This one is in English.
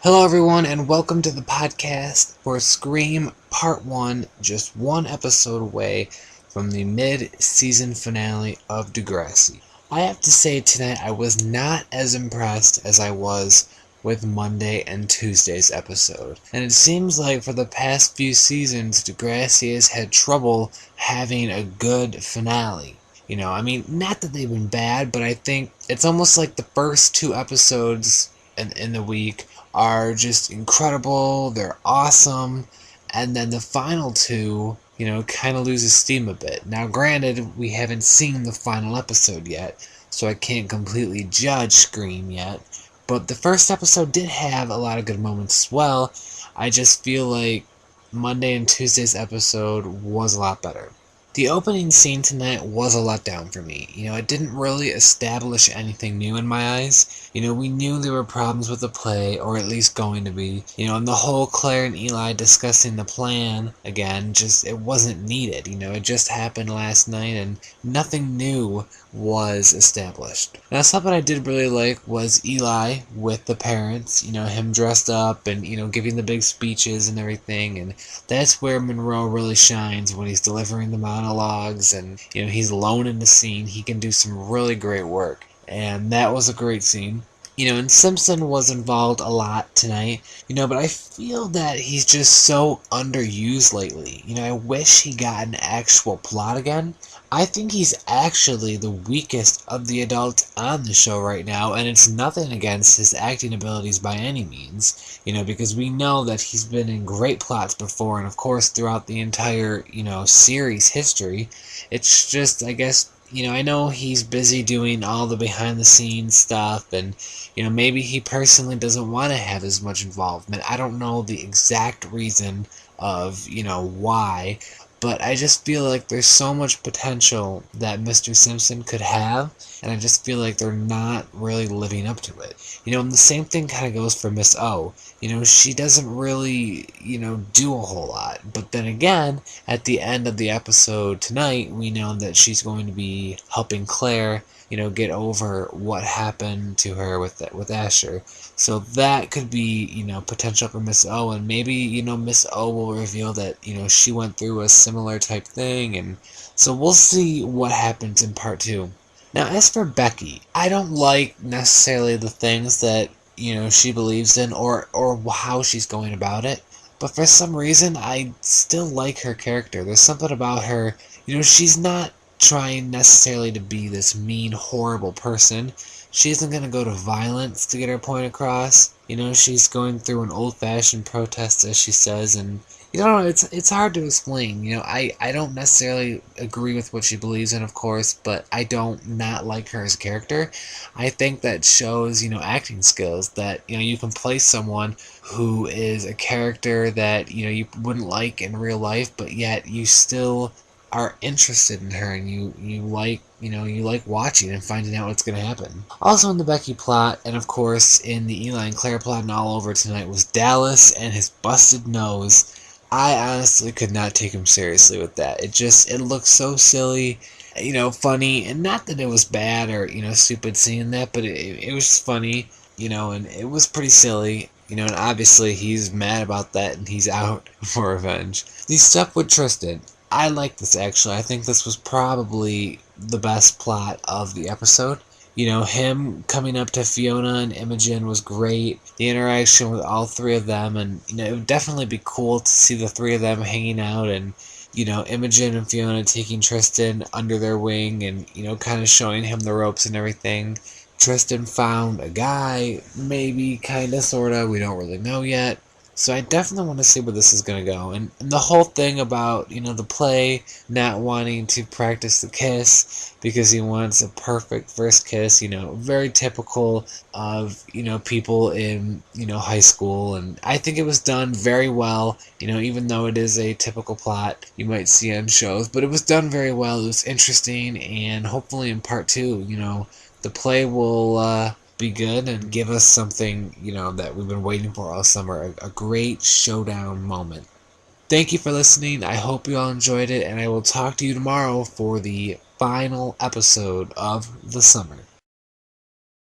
Hello, everyone, and welcome to the podcast for Scream Part 1, just one episode away from the mid-season finale of Degrassi. I have to say tonight I was not as impressed as I was with Monday and Tuesday's episode. And it seems like for the past few seasons, Degrassi has had trouble having a good finale. Not that they've been bad, but I think it's almost like the first two episodes in the week are just incredible, they're awesome, and then the final two, kind of loses steam a bit. Now, granted, we haven't seen the final episode yet, so I can't completely judge Scream yet, but the first episode did have a lot of good moments as well. I just feel like Monday and Tuesday's episode was a lot better. The opening scene tonight was a letdown for me. It didn't really establish anything new in my eyes. We knew there were problems with the play, or at least going to be. And the whole Claire and Eli discussing the plan again, it wasn't needed. It just happened last night and nothing new was established. Now, something I did really like was Eli with the parents, him dressed up and, giving the big speeches and everything. And that's where Monroe really shines, when he's delivering the monologues and, he's alone in the scene. He can do some really great work. And that was a great scene. And Simpson was involved a lot tonight, but I feel that he's just so underused lately. I wish he got an actual plot again. I think he's actually the weakest of the adults on the show right now, and it's nothing against his acting abilities by any means, because we know that he's been in great plots before, and of course throughout the entire, series history. It's just, I guess, I know he's busy doing all the behind-the-scenes stuff, and, maybe he personally doesn't want to have as much involvement. I don't know the exact reason of, why, but I just feel like there's so much potential that Mr. Simpson could have, and I just feel like they're not really living up to it. And the same thing kind of goes for Miss O. She doesn't really, do a whole lot. But then again, at the end of the episode tonight, we know that she's going to be helping Claire, get over what happened to her with Asher. So that could be, potential for Miss O, and maybe, Miss O will reveal that, she went through a similar type thing, and so we'll see what happens in part 2. Now, as for Becky, I don't like necessarily the things that, she believes in or how she's going about it, but for some reason, I still like her character. There's something about her, she's not trying necessarily to be this mean, horrible person. She isn't going to go to violence to get her point across. She's going through an old-fashioned protest, as she says, and it's hard to explain. I don't necessarily agree with what she believes in, of course, but I don't not like her as a character. I think that shows, acting skills, that, you can play someone who is a character that, you wouldn't like in real life, but yet you still are interested in her, and you like watching and finding out what's going to happen. Also in the Becky plot, and of course in the Eli and Claire plot and all over tonight, was Dallas and his busted nose. I honestly could not take him seriously with that. It looked so silly, funny, and not that it was bad or, stupid seeing that, but it was funny, and it was pretty silly. And obviously he's mad about that and he's out for revenge. The stuff with Tristan, I like this actually. I think this was probably the best plot of the episode. Him coming up to Fiona and Imogen was great. The interaction with all three of them, and, it would definitely be cool to see the three of them hanging out, and, Imogen and Fiona taking Tristan under their wing and, kind of showing him the ropes and everything. Tristan found a guy, maybe, kind of, sort of, we don't really know yet. So I definitely want to see where this is going to go. And the whole thing about, the play not wanting to practice the kiss because he wants a perfect first kiss, very typical of, people in, high school. And I think it was done very well, even though it is a typical plot you might see on shows. But it was done very well. It was interesting. And hopefully in part 2, the play will be good and give us something, that we've been waiting for all summer, a great showdown moment. Thank you for listening. I hope you all enjoyed it, and I will talk to you tomorrow for the final episode of the summer.